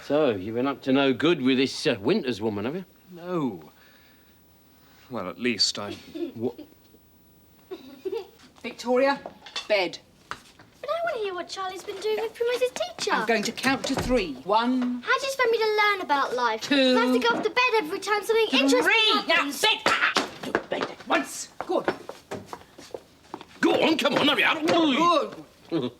So, you've been up to no good with this Winters woman, have you? No. Well, at least I... Victoria, bed. But I want to hear what Charlie's been doing with Primrose's teacher. I'm going to count to 3. 1. How do you expect me to learn about life? 2. I have to go off to bed every time something interesting 3. happens. Now, sit! To bed at once. Good. Go on, come on, hurry up. Good.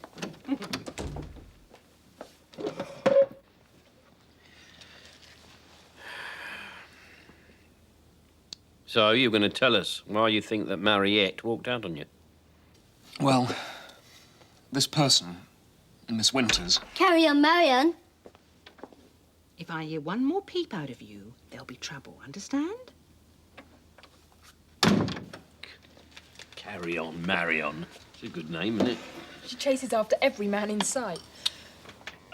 So, you're going to tell us why you think that Mariette walked out on you? Well, this person, Miss Winters... Carry on, Marianne. If I hear one more peep out of you, there'll be trouble, understand? Carry on, Marion. It's a good name, isn't it? She chases after every man in sight.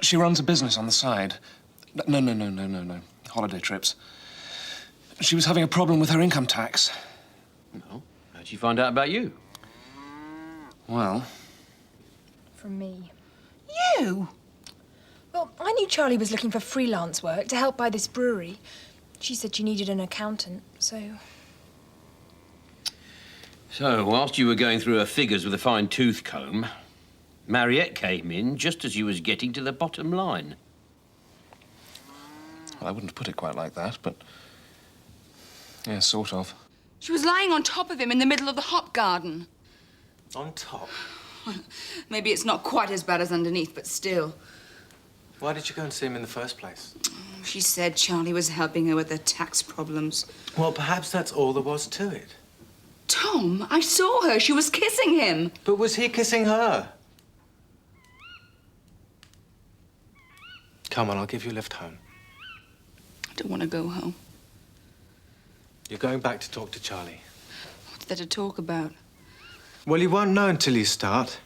She runs a business on the side. No. Holiday trips. She was having a problem with her income tax. Well, how'd she find out about you? Well... From me. You? Well, I knew Charlie was looking for freelance work to help buy this brewery. She said she needed an accountant, so... So, whilst you were going through her figures with a fine-tooth comb, Mariette came in just as you was getting to the bottom line. Well, I wouldn't put it quite like that, but... yeah, sort of. She was lying on top of him in the middle of the hop garden. On top? Maybe it's not quite as bad as underneath, but still. Why did you go and see him in the first place? She said Charlie was helping her with her tax problems. Well, perhaps that's all there was to it. Tom, I saw her. She was kissing him. But was he kissing her? Come on, I'll give you a lift home. I don't want to go home. You're going back to talk to Charlie. What's there to talk about? Well, you won't know until you start.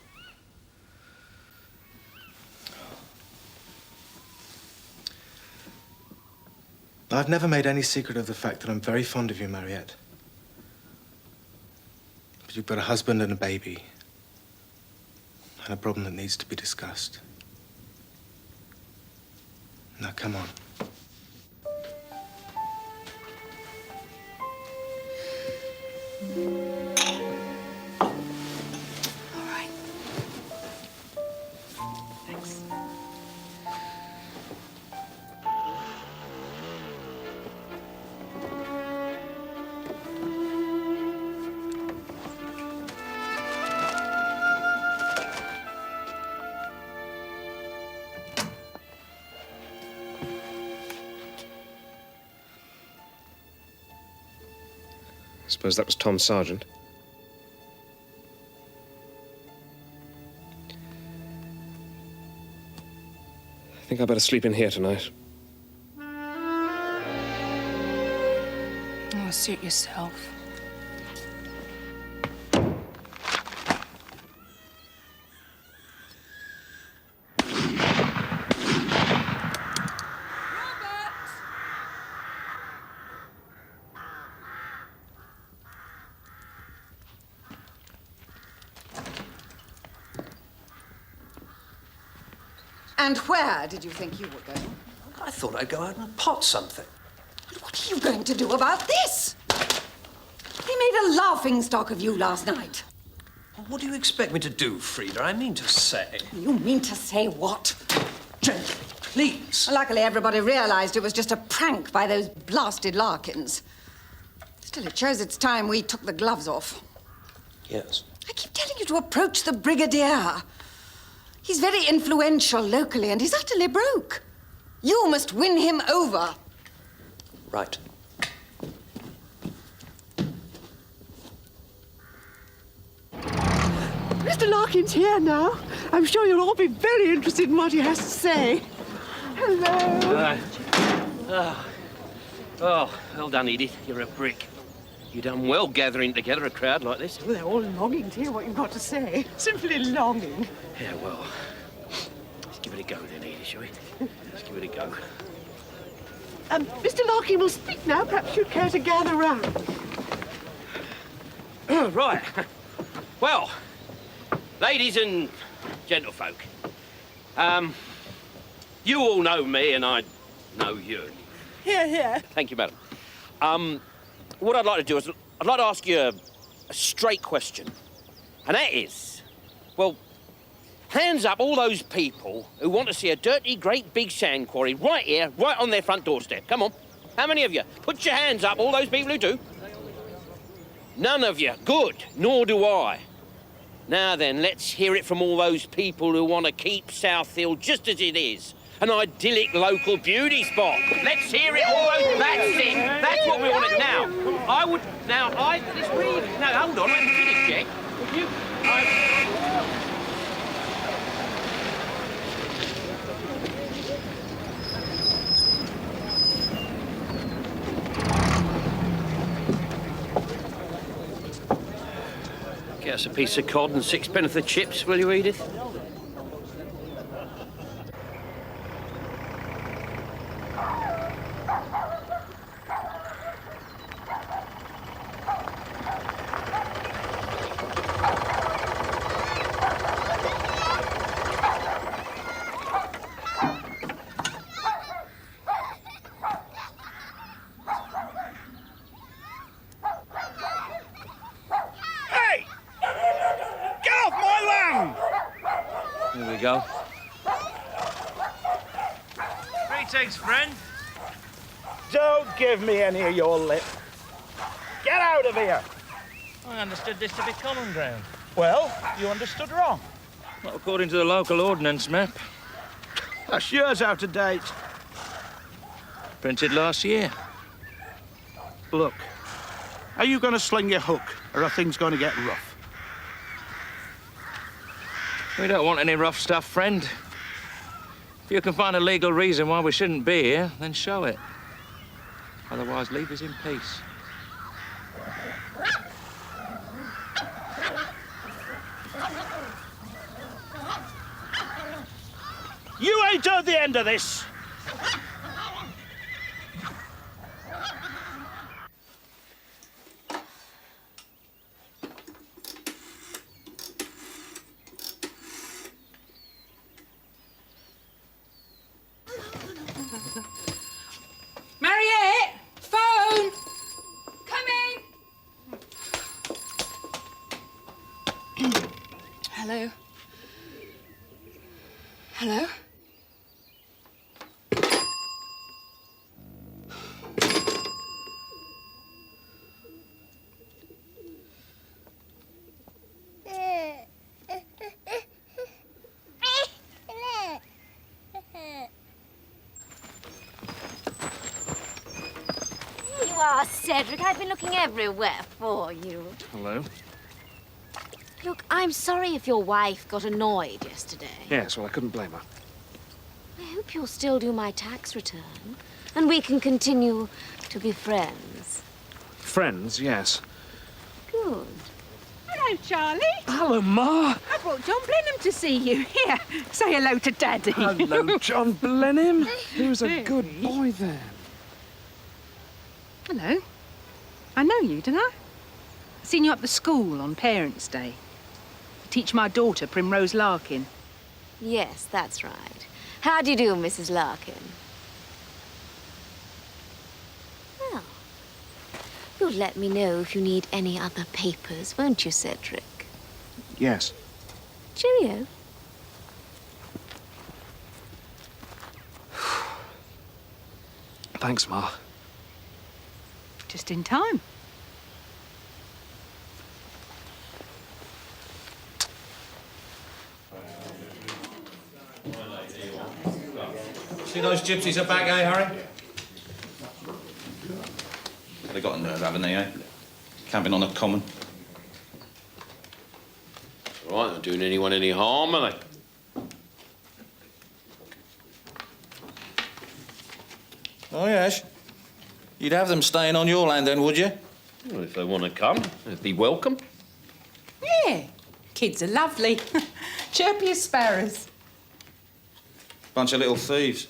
I've never made any secret of the fact that I'm very fond of you, Mariette. But you've got a husband and a baby. And a problem that needs to be discussed. Now, come on. All right. Thanks. I suppose that was Tom Sargent. I think I better sleep in here tonight. Oh, suit yourself. And where did you think you were going? I thought I'd go out and pot something. What are you going to do about this? He made a laughingstock of you last night. Well, what do you expect me to do, Frida? I mean to say... You mean to say what? Gently, please. Luckily, everybody realized it was just a prank by those blasted Larkins. Still, it shows it's time we took the gloves off. Yes. I keep telling you to approach the Brigadier. He's very influential locally, and he's utterly broke. You must win him over. Right. Mr. Larkin's here now. I'm sure you'll all be very interested in what he has to say. Hello. Oh, well done, Edith. You're a brick. You done well gathering together a crowd like this. Well, they're all longing to hear what you've got to say. Simply longing. Yeah, well, let's give it a go then, Edith, shall we? Let's give it a go. Mr. Larkin will speak now. Perhaps you'd care to gather round. Right. Well, ladies and gentlefolk, you all know me, and I No, you. Here, here. Thank you, madam. What I'd like to do is I'd like to ask you a straight question. And that is, well, hands up all those people who want to see a dirty, great big sand quarry right here, right on their front doorstep. Come on. How many of you? Put your hands up, all those people who do. None of you. Good. Nor do I. Now then, let's hear it from all those people who want to keep South Hill just as it is. An idyllic local beauty spot. Let's hear it all those... That's it. That's what we want it now. Let's read... No, hold on. Let me finish, Jack. Would you... Get us a piece of cod and sixpence of chips, will you, Edith? There we go. Greetings, friend. Don't give me any of your lip. Get out of here. I understood this to be common ground. Well, you understood wrong. Not according to the local ordnance map. That's yours out of date. Printed last year. Look, are you going to sling your hook, or are things going to get rough? We don't want any rough stuff, friend. If you can find a legal reason why we shouldn't be here, then show it. Otherwise, leave us in peace. You ain't heard the end of this. Mariette! Phone! Coming! Hello? Hello? Cedric, I've been looking everywhere for you. Hello? Look, I'm sorry if your wife got annoyed yesterday. Yes, well, I couldn't blame her. I hope you'll still do my tax return, and we can continue to be friends. Friends, yes. Good. Hello, Charlie. Hello, Ma. I brought John Blenheim to see you. Here, say hello to Daddy. Hello, John Blenheim. He was a good boy then. Hello. I know you, didn't I? Seen you up the school on Parents' Day. You teach my daughter, Primrose Larkin. Yes, that's right. How do you do, Mrs. Larkin? Well, you'll let me know if you need any other papers, won't you, Cedric? Yes. Cheerio. Thanks, Ma. Just in time. See those gypsies are back, eh, Harry? They got a nerve, haven't they, eh? Camping on a common. All right, not doing anyone any harm, are they? Oh, yes. You'd have them staying on your land then, would you? Well, if they want to come, they'd be welcome. Yeah, kids are lovely. Chirpy as sparrows. Bunch of little thieves.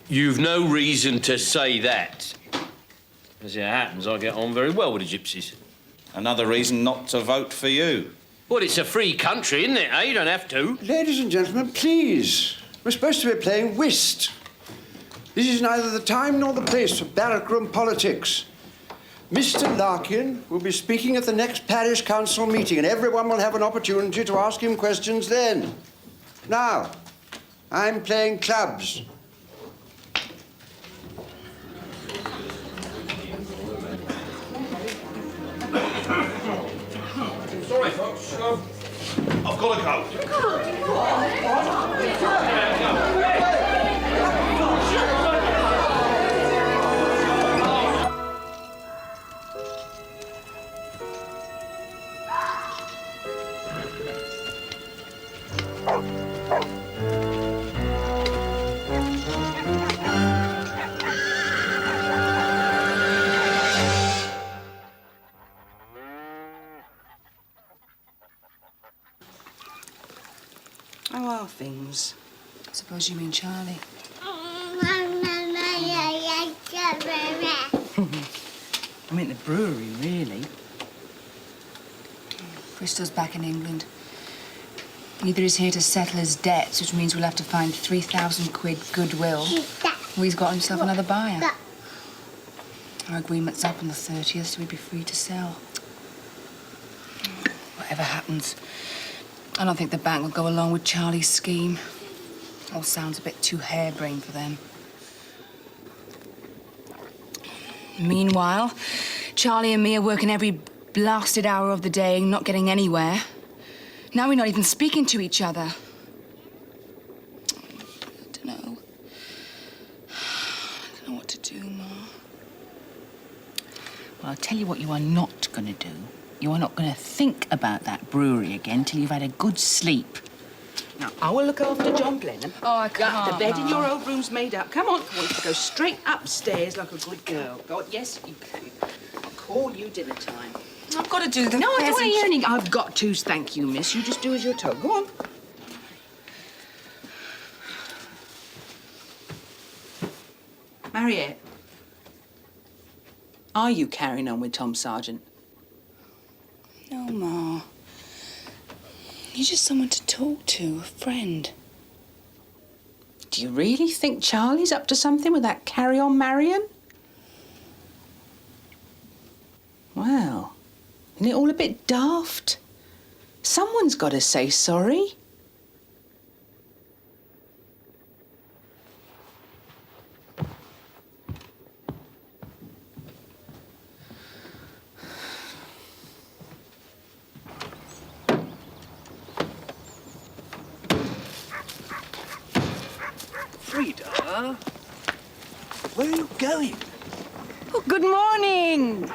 You've no reason to say that. As it happens, I get on very well with the gypsies. Another reason not to vote for you. Well, it's a free country, isn't it, eh? You don't have to. Ladies and gentlemen, please. We're supposed to be playing whist. This is neither the time nor the place for barrack-room politics. Mr. Larkin will be speaking at the next parish council meeting, and everyone will have an opportunity to ask him questions then. Now, I'm playing clubs. Sorry, folks. I've got to go. How are things? Suppose you mean Charlie. I meant the brewery, really. Bristow's back in England. Either he's here to settle his debts, which means we'll have to find 3,000 quid goodwill, or he's got himself another buyer. Our agreement's up on the 30th, so we'd be free to sell. Whatever happens, I don't think the bank will go along with Charlie's scheme. All sounds a bit too harebrained for them. Meanwhile, Charlie and me are working every blasted hour of the day, not getting anywhere. Now we're not even speaking to each other. I don't know what to do, Ma. Well, I'll tell you what you are not going to do. You are not going to think about that brewery again till you've had a good sleep. Now, I will look after John Blenheim. Oh, I can't. The bed in your old room's made up. Come on, I want you to go straight upstairs like a good girl. Go on, yes, you can. I'll call you dinner time. I've got to do the... No, I don't want to hear anything. I've got to, thank you, miss. You just do as you're told. Go on. Mariette, are you carrying on with Tom Sargent? No, Ma. You're just someone to talk to, a friend. Do you really think Charlie's up to something with that carry-on Marion? Well, isn't it all a bit daft? Someone's got to say sorry. Frida, where are you going? Oh, good morning.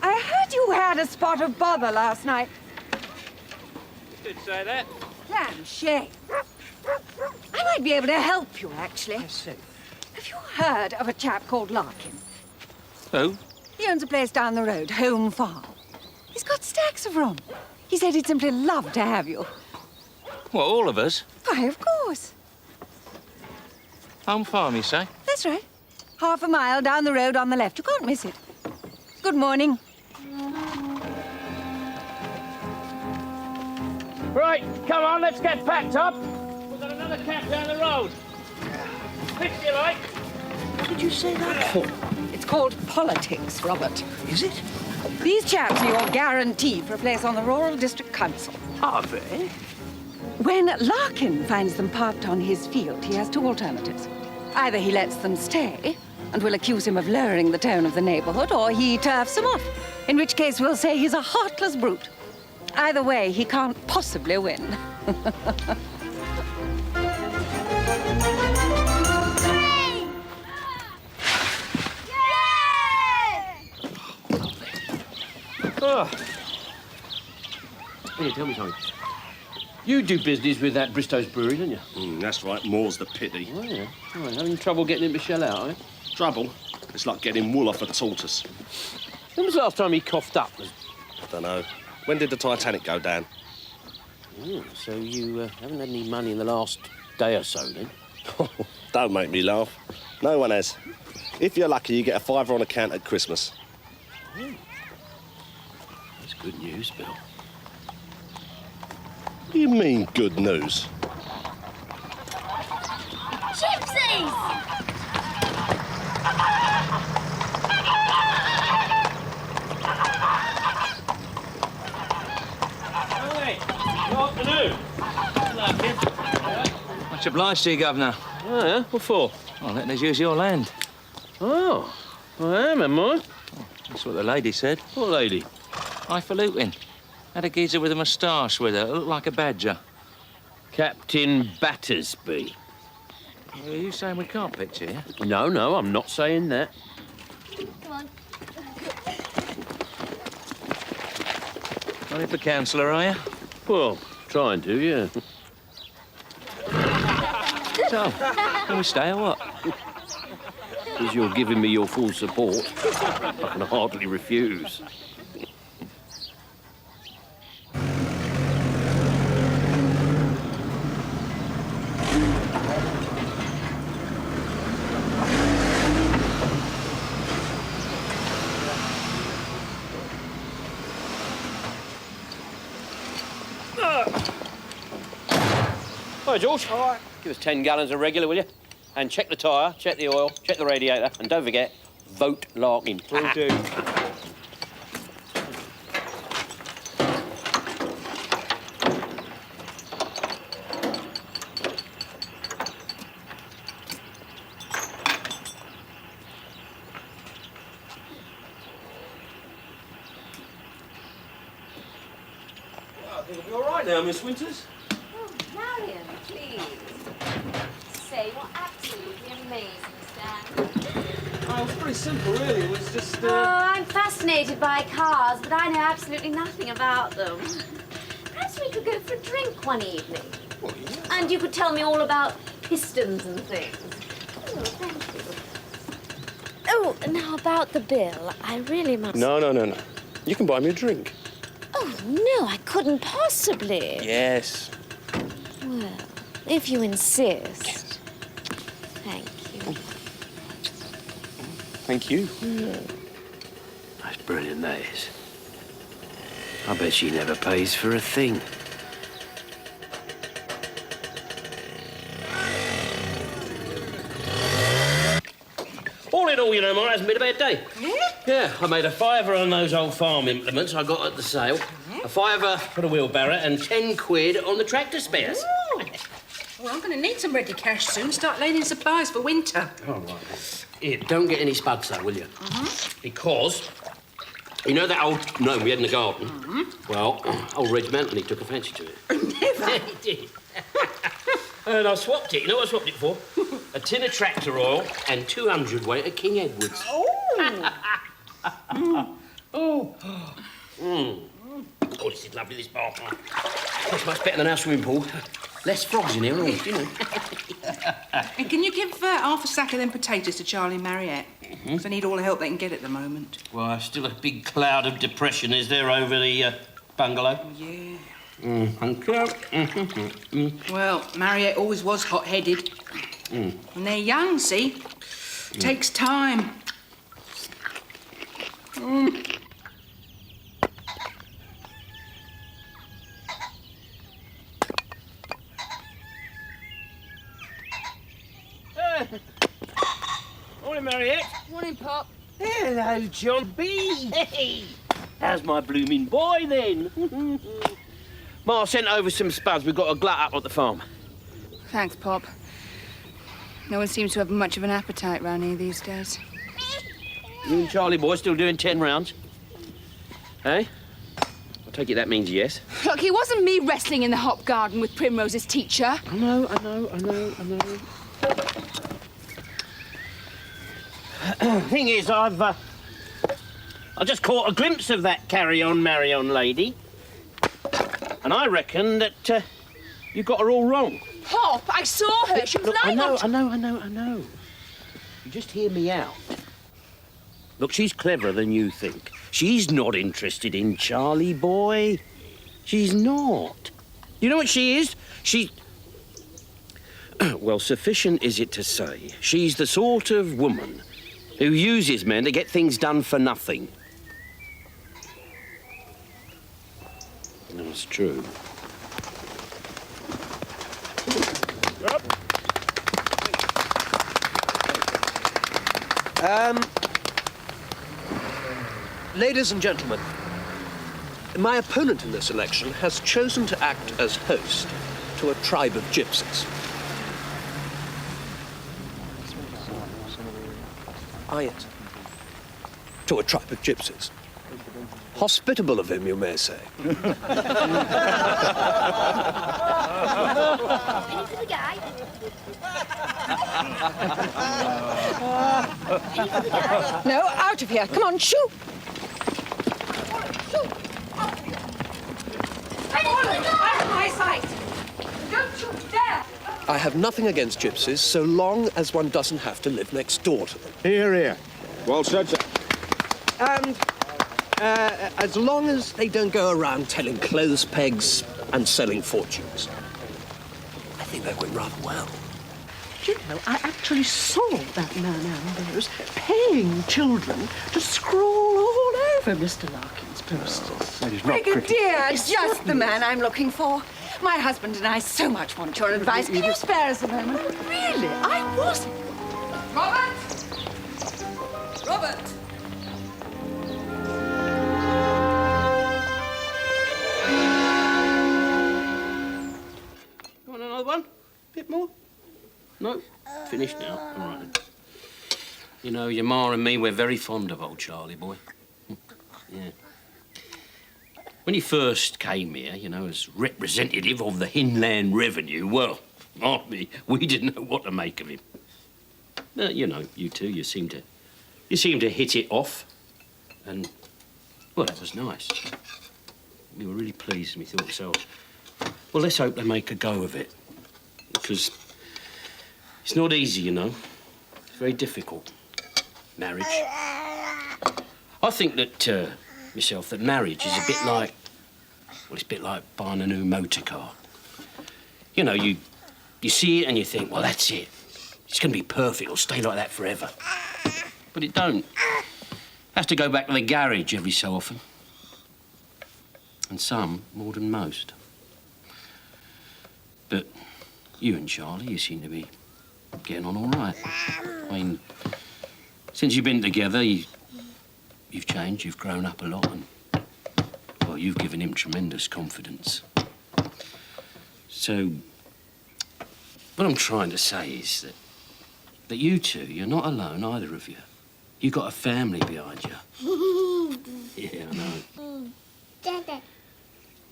I heard you had a spot of bother last night. You did say that. Damn shame. I might be able to help you, actually. I see. Have you heard of a chap called Larkin? Who? He owns a place down the road, Home Farm. He's got stacks of rum. He said he'd simply love to have you. What, all of us? Why, of course. Home Farm, you say? That's right. Half a mile down the road on the left. You can't miss it. Good morning. Right, come on, let's get packed up. We've got another cab down the road. Which do you like? What did you say that for? It's called politics, Robert. Is it? These chaps are your guarantee for a place on the Rural District Council. Are they? When Larkin finds them parked on his field, he has two alternatives. Either he lets them stay, and we'll accuse him of lowering the tone of the neighborhood, or he turfs them off, in which case we'll say he's a heartless brute. Either way, he can't possibly win. Oh. Here, tell me something. You do business with that Bristow's brewery, don't you? That's right, more's the pity. Oh, yeah. Oh, having trouble getting him to shell out, eh? Trouble? It's like getting wool off a tortoise. When was the last time he coughed up? I don't know. When did the Titanic go down? Oh, so you haven't had any money in the last day or so, then? Don't make me laugh. No one has. If you're lucky, you get a £5 on account at Christmas. Oh. That's good news, Bill. What do you mean, good news? Hey, good afternoon. Hello, kid. Much obliged to you, Governor. Oh, yeah? What for? Oh, letting us use your land. Oh, I am I? That's what the lady said. What lady? Highfalutin. Had a geezer with a moustache with her. Looked like a badger. Captain Battersby. Are you saying we can't picture you? No, no, I'm not saying that. Come on. Running for councillor, are you? Well, trying to, yeah. So, can we stay or what? As you're giving me your full support, I can hardly refuse. Hi, George. All right. Give us 10 gallons of regular, will you? And check the tyre, check the oil, check the radiator, and don't forget, vote Larkin. Will do. I think it'll be all right now, Miss Winters. Oh, Marion, please. Say, you're absolutely amazing, Stan. Oh, it was pretty simple, really. It was just, Oh, I'm fascinated by cars, but I know absolutely nothing about them. Perhaps we could go for a drink one evening. Well, yeah. And you could tell me all about pistons and things. Oh, thank you. Oh, now about the bill. I really must... No. You can buy me a drink. Oh, no, I couldn't possibly. Yes. Well, if you insist. Yes. Thank you. Thank you. That's brilliant, that is. I bet she never pays for a thing. All in all, you know, Mara, it hasn't been a bad day. Yeah? Yeah, I made a fiver on those old farm implements I got at the sale. A fiver for the wheelbarrow and 10 quid on the tractor spares. Ooh. Well, I'm going to need some ready cash soon. Start laying in supplies for winter. All right. Here, don't get any spuds, though, will you? Because, you know that old gnome we had in the garden? Well, old Reg Mantley took a fancy to it. Never. Yeah, he did. And I swapped it. You know what I swapped it for? A tin of tractor oil and 200 weight of King Edwards. Oh, this is lovely, this bath. It's much better than our swimming pool. Less frogs in here, you know. And can you give half a sack of them potatoes to Charley and Mariette? Because they need all the help they can get at the moment. Well, there's still a big cloud of depression, is there, over the bungalow? Yeah. Well, Mariette always was hot-headed. And they're young, see? Takes time. Morning, Mariette. Morning, Pop. Hello, John B. Hey, how's my blooming boy, then? Ma sent over some spuds. We've got a glut up at the farm. Thanks, Pop. No one seems to have much of an appetite round here these days. You and Charlie boy still doing 10 rounds? Eh? I take it that means yes. Look, it wasn't me wrestling in the hop garden with Primrose's teacher. I know. Thing is, I just caught a glimpse of that carry-on, marry-on lady. And I reckon that you got her all wrong. Pop, I saw her. She was Look, lying I know. You just hear me out. Look, she's cleverer than you think. She's not interested in Charlie boy. She's not. You know what she is? Well, sufficient is it to say, she's the sort of woman who uses men to get things done for nothing. That's true. Ladies and gentlemen, my opponent in this election has chosen to act as host to a tribe of gypsies. Yet. To a tribe of gypsies. Hospitable of him, you may say. Penny for the guy. Penny for the guy. No, out of here. Come on, shoo! Out of my sight! Don't you dare! I have nothing against gypsies so long as one doesn't have to live next door to them. Here, here. Well said, sir. And as long as they don't go around telling clothes pegs and selling fortunes. I think they went rather well. Do you know, I actually saw that man Ambrose paying children to scrawl all over Mr. Larkin's posters. That is not Brigadier, just the man I'm looking for. My husband and I so much want your advice. Can you spare us a moment? Really, I wasn't. Robert! Robert! You want another one? Bit more? No? Finished now? All right then. You know, your ma and me, we're very fond of old Charlie boy. Yeah. When he first came here, you know, as representative of the Inland Revenue, well, me, we didn't know what to make of him. But, you know, you two, you seem to hit it off. And, well, that was nice. We were really pleased, and we thought so. Well, let's hope they make a go of it. Because it's not easy, you know. It's very difficult. Marriage. I think that, myself, that marriage is a bit like... Well, it's a bit like buying a new motor car. You know, you see it and you think, well, that's it. It's going to be perfect. It'll stay like that forever. But it don't. Has to go back to the garage every so often. And some more than most. But you and Charlie, you seem to be getting on all right. I mean, since you've been together, you've changed, you've grown up a lot, and, well, you've given him tremendous confidence. So, what I'm trying to say is that you two, you're not alone, either of you. You've got a family behind you. Yeah, I know. Dada.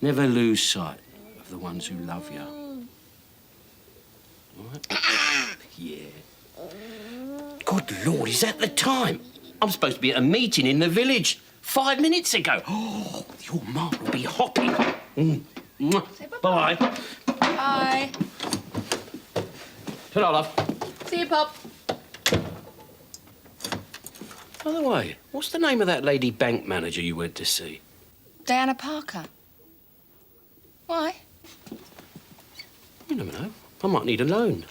Never lose sight of the ones who love you. All right? Yeah. Good Lord, is that the time? I'm supposed to be at a meeting in the village 5 minutes ago. Oh, your mum will be hopping. Bye. Bye. Ta-ra, love. See you, Pop. By the way, what's the name of that lady bank manager you went to see? Diana Parker. Why? You never know. I might need a loan.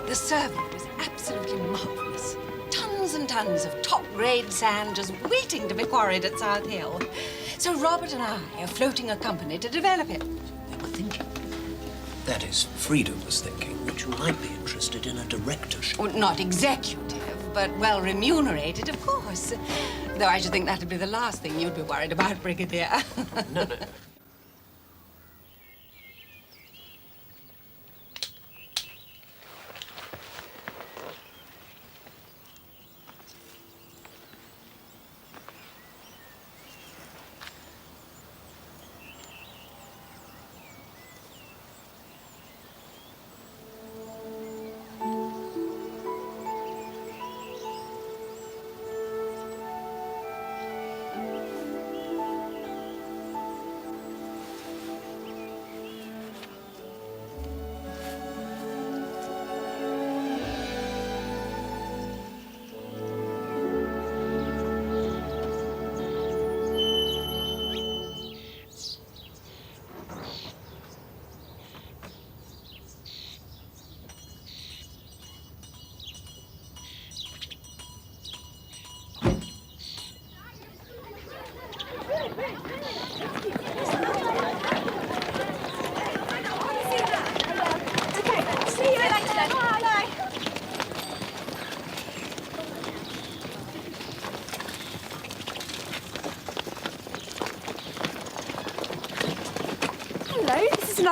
The servant was absolutely marvellous. Tons and tons of top-grade sand just waiting to be quarried at South Hill. So Robert and I are floating a company to develop it. That is, Frida was thinking that you might be interested in a directorship. Well, not executive, but well remunerated, of course. Though I should think that'd be the last thing you'd be worried about, Brigadier. No.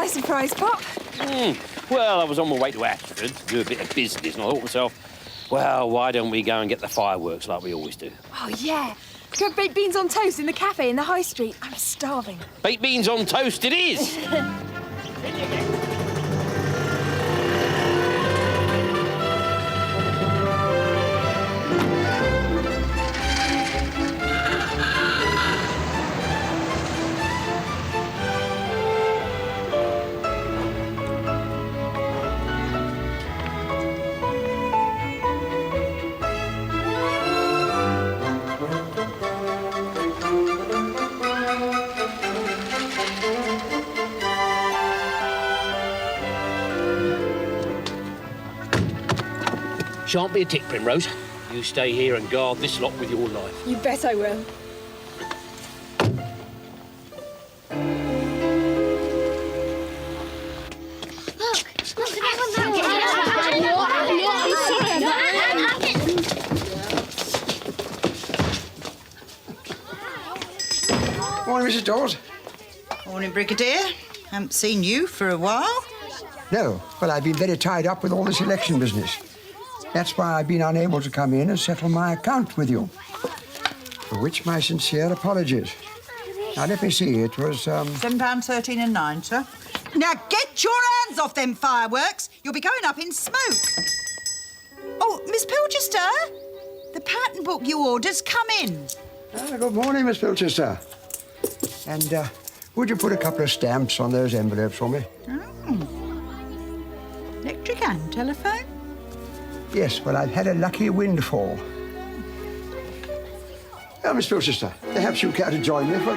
nice surprise, Pop. Well, I was on my way to Ashford to do a bit of business, and I thought to myself, well, why don't we go and get the fireworks like we always do? Oh, yeah. Cook baked beans on toast in the cafe in the high street. I'm starving. Baked beans on toast it is! Shan't be a tick, Primrose. You stay here and guard this lot with your life. You bet I will. Morning, Mrs. Dawes. Morning, Brigadier. Haven't seen you for a while. No, well, I've been very tied up with all this election business. That's why I've been unable to come in and settle my account with you. For which my sincere apologies. Now, let me see, it was, £7.13 and 9, sir. Now, get your hands off them fireworks. You'll be going up in smoke. Oh, Miss Pilchester, the pattern book you ordered's come in. Good morning, Miss Pilchester. And, would you put a couple of stamps on those envelopes for me? Electric and telephone? Yes, well, I've had a lucky windfall. Now, Miss Pilchester, perhaps you care to join me for...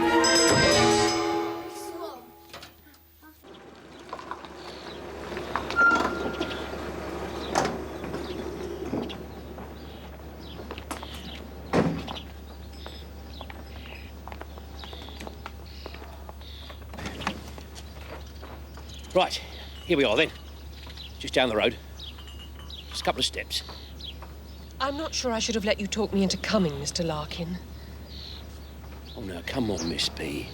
Right, here we are then. Just down the road. Just a couple of steps. I'm not sure I should have let you talk me into coming, Mr. Larkin. Oh, now, come on, Miss B.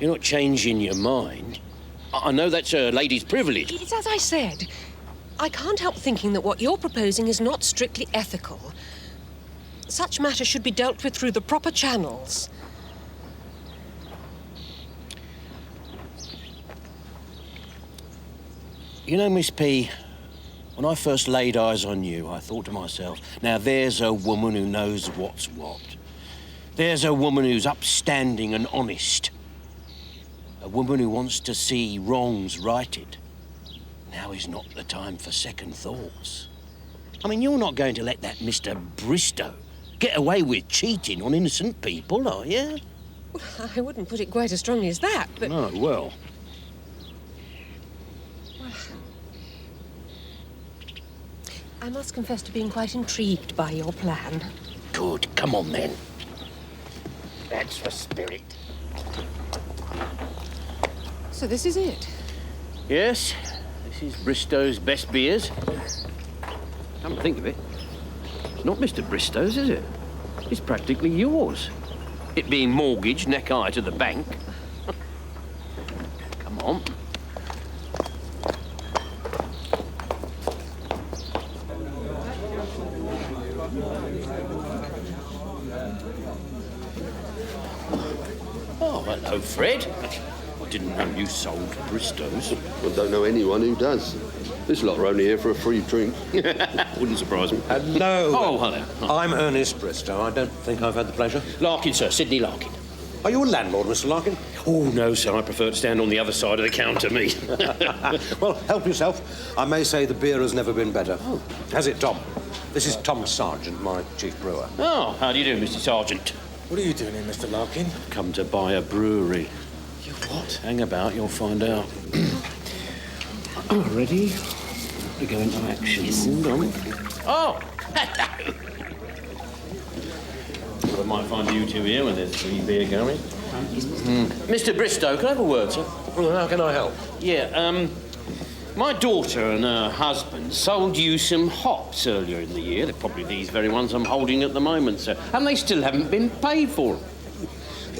You're not changing your mind. I know that's a lady's privilege. It's as I said. I can't help thinking that what you're proposing is not strictly ethical. Such matters should be dealt with through the proper channels. You know, Miss P, when I first laid eyes on you, I thought to myself, now there's a woman who knows what's what. There's a woman who's upstanding and honest. A woman who wants to see wrongs righted. Now is not the time for second thoughts. I mean, you're not going to let that Mr. Bristow get away with cheating on innocent people, are you? Well, I wouldn't put it quite as strongly as that, but... Oh, well. I must confess to being quite intrigued by your plan. Good. Come on, then. That's the spirit. So this is it? Yes, this is Bristow's best beers. Come to think of it, it's not Mr. Bristow's, is it? It's practically yours. It being mortgaged neck high to the bank. Come on. Oh, hello, Fred. I didn't know you sold Bristow's. I don't know anyone who does. This lot are only here for a free drink. Wouldn't surprise me. Hello. Oh, hello. I'm Ernest Bristow. I don't think I've had the pleasure. Larkin, sir. Sidney Larkin. Are you a landlord, Mr. Larkin? Oh, no, sir. I prefer to stand on the other side of the counter, me. Well, help yourself. I may say the beer has never been better. Oh. Has it, Tom? This is Tom Sargent, my chief brewer. Oh, how do you do, Mr. Sargent? What are you doing here, Mr. Larkin? Come to buy a brewery. You what? Hang about, you'll find out. Ready? We go into action. Hold on. Oh, hello. I might find you two here when there's free beer going. Mr. Bristow, can I have a word, sir? Well, how can I help? Yeah, my daughter and her husband sold you some hops earlier in the year. They're probably these very ones I'm holding at the moment, sir. And they still haven't been paid for them.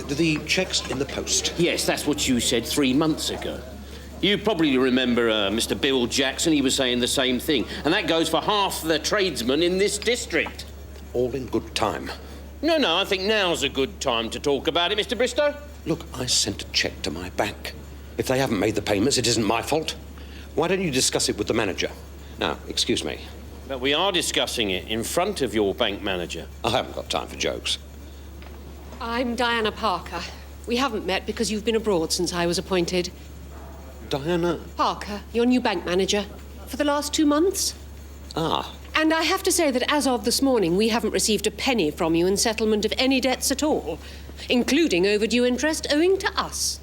The cheque's in the post. Yes, that's what you said 3 months ago. You probably remember Mr. Bill Jackson. He was saying the same thing. And that goes for half the tradesmen in this district. All in good time. No, I think now's a good time to talk about it, Mr. Bristow. Look, I sent a cheque to my bank. If they haven't made the payments, it isn't my fault. Why don't you discuss it with the manager? Now, excuse me. But we are discussing it in front of your bank manager. I haven't got time for jokes. I'm Diana Parker. We haven't met because you've been abroad since I was appointed. Diana? Parker, your new bank manager. For the last 2 months. Ah. And I have to say that as of this morning, we haven't received a penny from you in settlement of any debts at all, including overdue interest owing to us.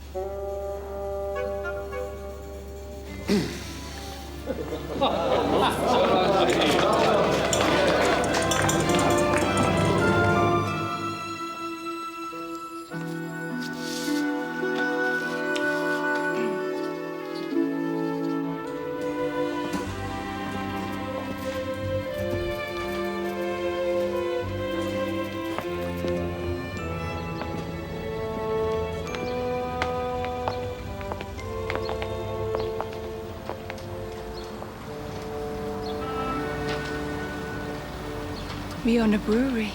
We own a brewery.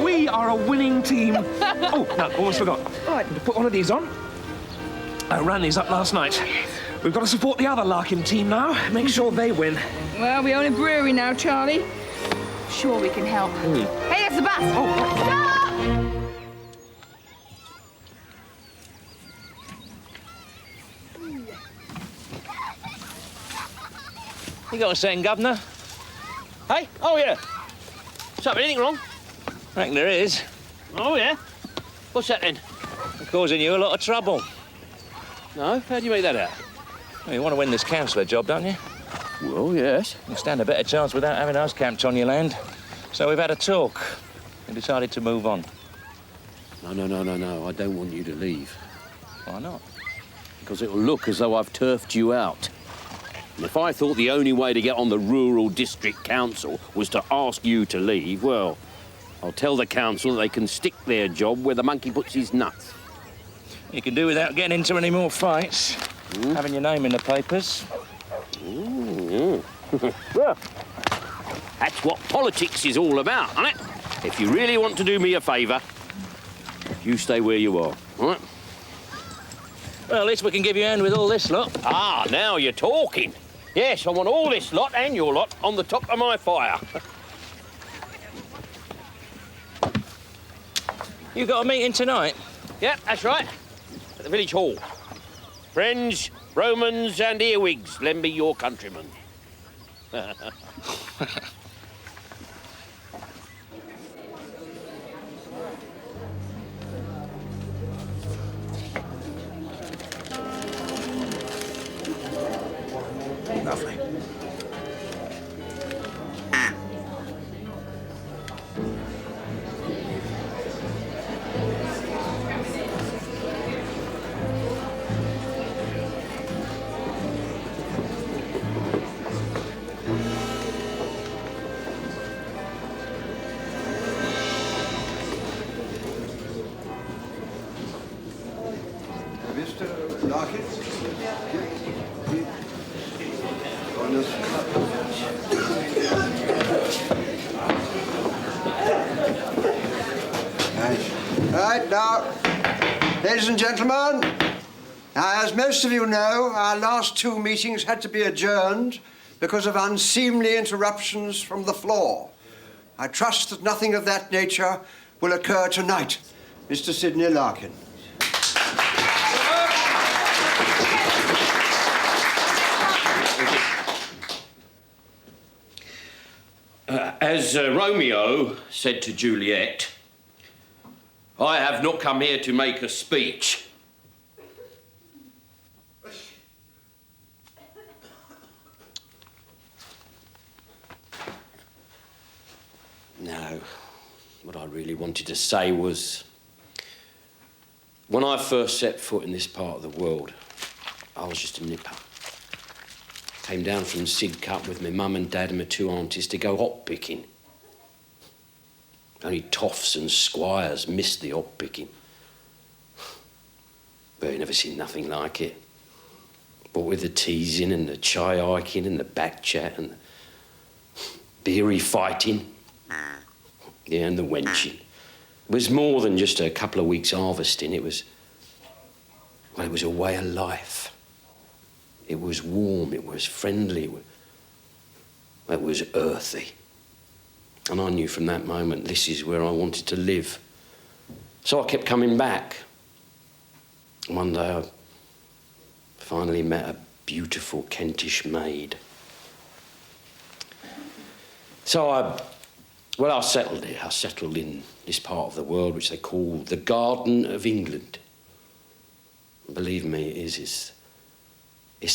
We are a winning team. Oh, no, almost forgot. All right, put one of these on. I ran these up last night. We've got to support the other Larkin team now. Make sure they win. Well, we own a brewery now, Charlie. Sure we can help. Hey, that's the bus! Stop! You got a second, Governor? Hey? Oh, yeah. What's up? Anything wrong? I reckon there is. Oh, yeah? What's that, then? I'm causing you a lot of trouble. No? How do you make that out? Well, you want to win this councillor job, don't you? Well, yes. You stand a better chance without having us camped on your land. So we've had a talk and decided to move on. No. I don't want you to leave. Why not? Because it'll look as though I've turfed you out. And if I thought the only way to get on the Rural District Council was to ask you to leave, well, I'll tell the council that they can stick their job where the monkey puts his nuts. You can do without getting into any more fights. Having your name in the papers. Well, that's what politics is all about, isn't it? If you really want to do me a favour, you stay where you are, all right? Well, at least we can give you a hand with all this lot. Ah, now you're talking. Yes, I want all this lot and your lot on the top of my fire. You got a meeting tonight? Yep, that's right. At the village hall. Friends, Romans and earwigs, lend me your countrymen. Lovely. Mr. Larkin? Right, now, ladies and gentlemen, now, as most of you know, our last 2 meetings had to be adjourned because of unseemly interruptions from the floor. I trust that nothing of that nature will occur tonight. Mr. Sidney Larkin. As Romeo said to Juliet, I have not come here to make a speech. No, what I really wanted to say was, when I first set foot in this part of the world, I was just a nipper. Came down from Sidcup with my mum and dad and my 2 aunties to go hop picking. Only toffs and squires missed the hop picking. But you never seen nothing like it. But with the teasing and the chai hiking and the back chat and the beery fighting, yeah, and the wenching. It was more than just a couple of weeks harvesting. It was a way of life. It was warm, it was friendly, it was earthy. And I knew from that moment this is where I wanted to live. So I kept coming back. One day I finally met a beautiful Kentish maid. So I settled here. I settled in this part of the world which they call the Garden of England. And believe me, it's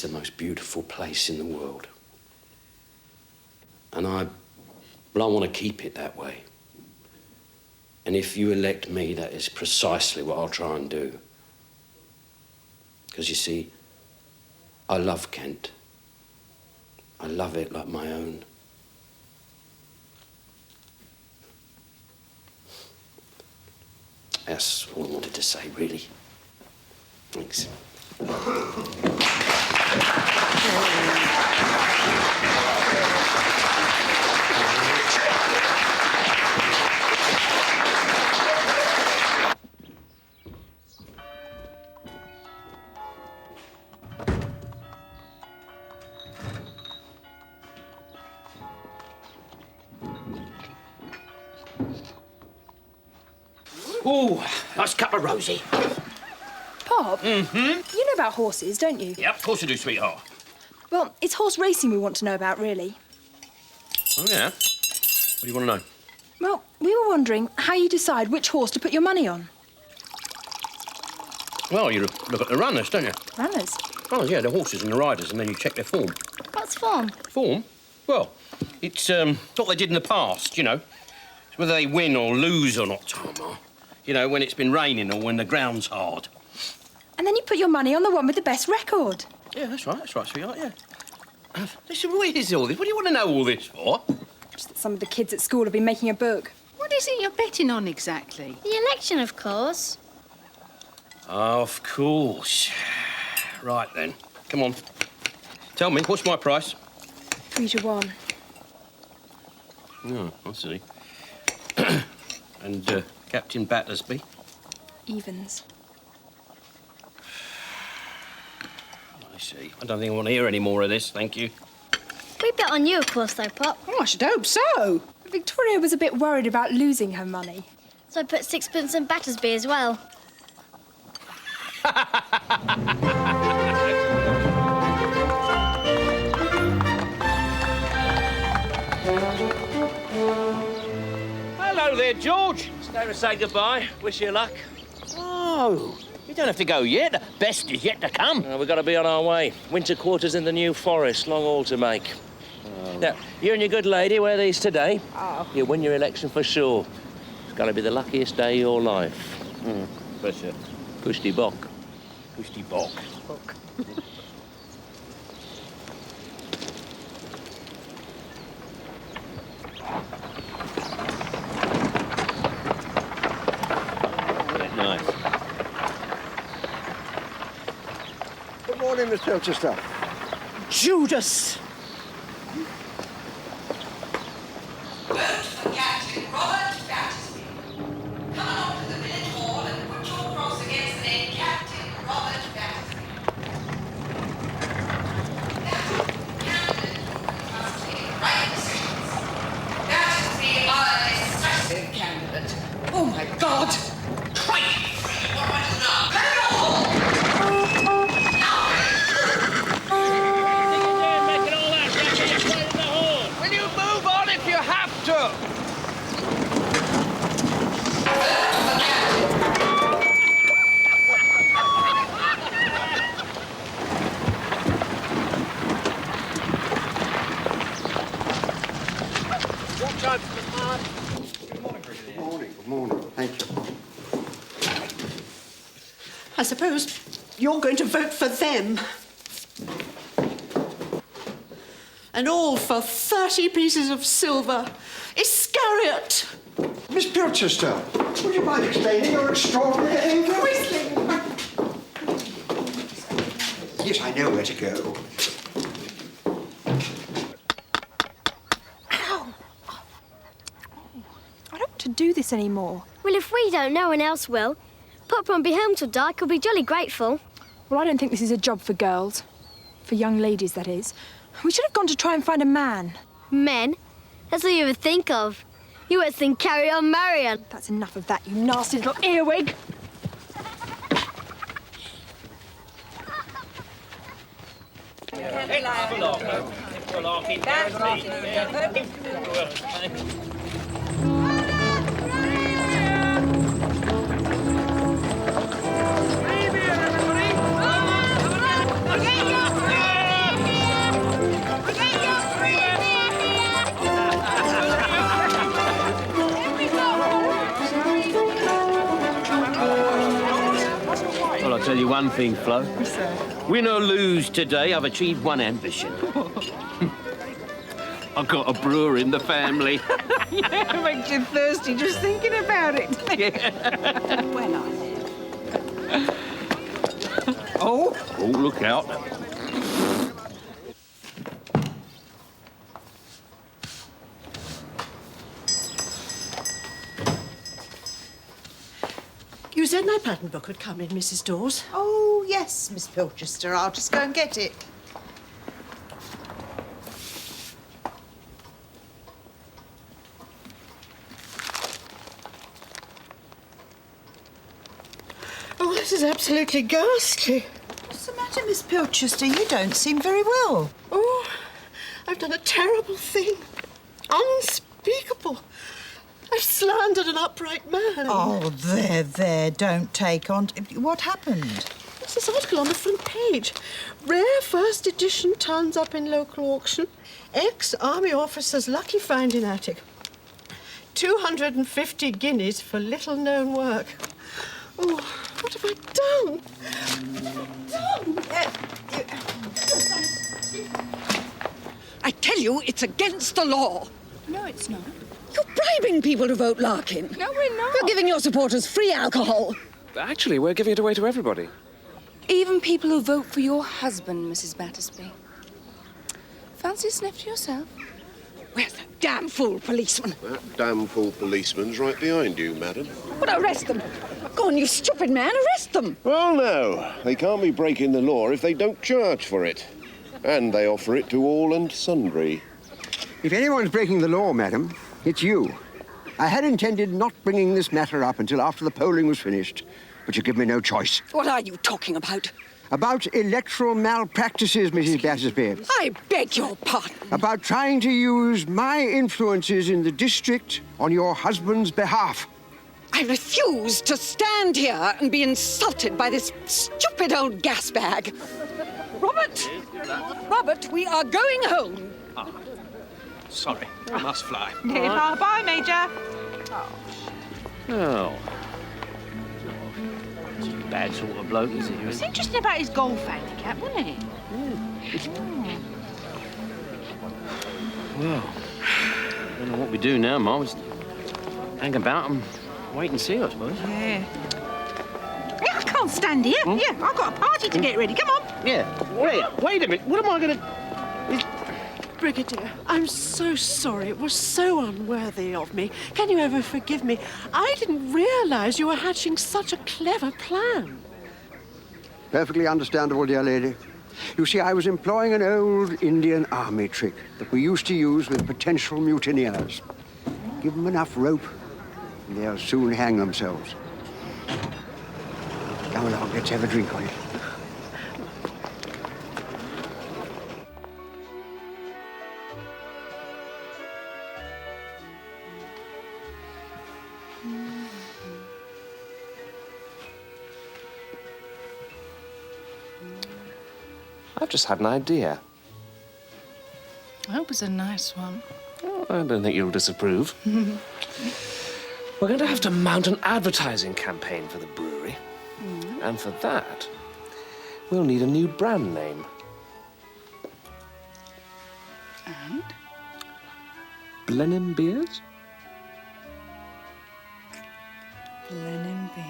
the most beautiful place in the world. And I want to keep it that way. And if you elect me, that is precisely what I'll try and do. Because you see, I love Kent. I love it like my own. That's all I wanted to say, really. Thanks. Ooh, nice cup of rosy. Pop? Mm-hmm. You know about horses, don't you? Yep, of course I do, sweetheart. Well, it's horse racing we want to know about, really. Oh, yeah? What do you want to know? Well, we were wondering how you decide which horse to put your money on. Well, you look at the runners, don't you? Runners? Oh, yeah, the horses and the riders, and then you check their form. What's form? Form? Well, it's what they did in the past, you know. It's whether they win or lose or not, Tama. You know, when it's been raining or when the ground's hard. And then you put your money on the one with the best record. Yeah, that's right, sweetheart, yeah. Listen, what is all this? What do you want to know all this for? Just that some of the kids at school have been making a book. What is it you're betting on exactly? The election, of course. Of course. Right, then. Come on. Tell me, what's my price? 3-1. Oh, I see. And Captain Battersby? Evens. I see. I don't think I want to hear any more of this, thank you. We bet on you, of course, though, Pop. Oh, I should hope so. Victoria was a bit worried about losing her money. So I put sixpence in Battersby as well. Hello there, George. Stay to say goodbye. Wish you luck. Oh, you don't have to go yet. The best is yet to come. We've got to be on our way. Winter quarters in the New Forest. Long haul to make. Now, you and your good lady wear these today. Oh. You win your election for sure. It's going to be the luckiest day of your life. Bless you. Pushty Bock. Pushty Bock. Nice. Good morning, Miss Pilchester. Judas! Captain Robert Battersby. Come along to the village hall and put your cross against the name Captain Robert Battersby. Right decisions. Battersby, our decisive candidate. Oh, my God! Try it! What was it now? Let it all! Will you move on if you have to? Watch out for the mud. Good morning, good morning. Thank you. I suppose you're going to vote for them. And all for 30 pieces of silver. Iscariot! Miss Pilchester, would you mind explaining your extraordinary behaviour? Whistling! Yes, I know where to go. Ow! I don't want to do this anymore. Well, if we don't, no one else will. Papa won't be home till dark. He'll be jolly grateful. Well, I don't think this is a job for girls. For young ladies, that is. We should have gone to try and find a man. Men? That's all you ever think of. You always think carry on marrying. That's enough of that, you nasty little earwig. Well, I'll tell you one thing, Flo. Win or lose today, I've achieved one ambition. I've got a brewer in the family. Yeah, it makes you thirsty just thinking about it. When I live. Oh, look out. You said my pattern book would come in, Mrs. Dawes. Oh, yes, Miss Pilchester. I'll just go and get it. Oh, this is absolutely ghastly. What's the matter, Miss Pilchester? You don't seem very well. Oh, I've done a terrible thing. Unspeakable. I've slandered an upright man. Oh, there, don't take on. What happened? What's this article on the front page? Rare first edition turns up in local auction. Ex-army officer's lucky find in attic. 250 guineas for little-known work. Oh, what have I done? I tell you, it's against the law. No, it's not. You're bribing people to vote Larkin. No, we're not. You're giving your supporters free alcohol. Actually, we're giving it away to everybody. Even people who vote for your husband, Mrs. Battersby. Fancy a sniff to yourself? Where's that damn fool policeman? That damn fool policeman's right behind you, madam. But arrest them. Go on, you stupid man, arrest them. Well, no. They can't be breaking the law if they don't charge for it. And they offer it to all and sundry. If anyone's breaking the law, madam, it's you. I had intended not bringing this matter up until after the polling was finished, but you give me no choice. What are you talking about? About electoral malpractices, Mrs. Battersby. I beg your pardon. About trying to use my influences in the district on your husband's behalf. I refuse to stand here and be insulted by this stupid old gas bag. Robert, we are going home. Sorry, I must fly. Bye, Major. Oh. Bad sort of bloke, is it? It's interesting about his golf handicap, wasn't it? Well, I don't know what we do now, Mum. Just hang about and wait and see, I suppose. Yeah. Yeah, I can't stand here. Yeah, I've got a party to get ready. Come on. Yeah. Wait a minute. What am I going to... Brigadier, I'm so sorry. It was so unworthy of me. Can you ever forgive me? I didn't realise you were hatching such a clever plan. Perfectly understandable, dear lady. You see, I was employing an old Indian army trick that we used to use with potential mutineers. Give them enough rope, and they'll soon hang themselves. Come along, let's have a drink on it. I've just had an idea. I hope it's a nice one. Oh, I don't think you'll disapprove. We're going to have to mount an advertising campaign for the brewery. And for that, we'll need a new brand name. And? Blenheim Beers? Blenheim beers.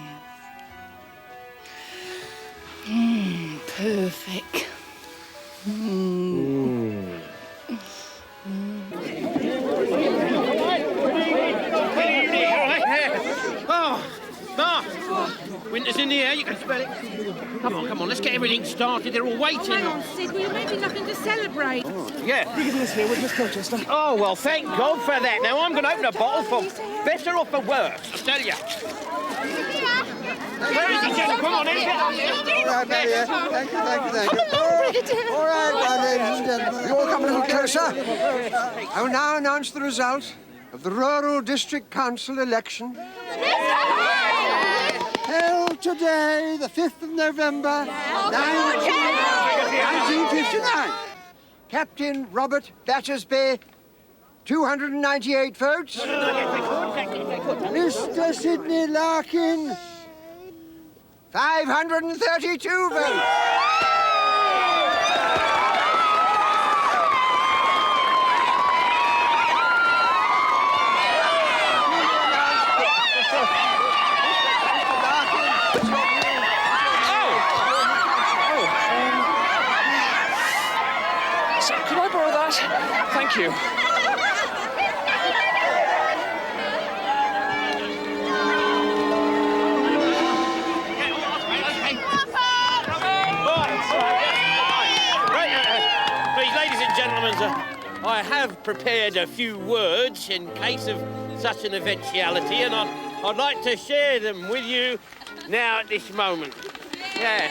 Perfect. Oh, Mark! Winter's in the air, you can smell it. Come on, let's get everything started. They're all waiting. Hang on, Sid, we may be nothing to celebrate. Yeah. Brigadier's here with Miss Colchester. Oh, well, thank God for that. Now, I'm going to open a bottle for better or for worse, I tell you. Where is he, Jen? Come on, in. All right, Mariette. Thank you. All right, ladies and gentlemen. You all come a little closer. I will now announce the result of the Rural District Council election. Held today, the 5th of November, 1959. Captain Robert Battersby, 298 votes. Mr. Sidney Larkin, 532 votes. Can I borrow that? Thank you. Please, ladies and gentlemen, I have prepared a few words in case of such an eventuality, and I'd like to share them with you now at this moment. Yeah.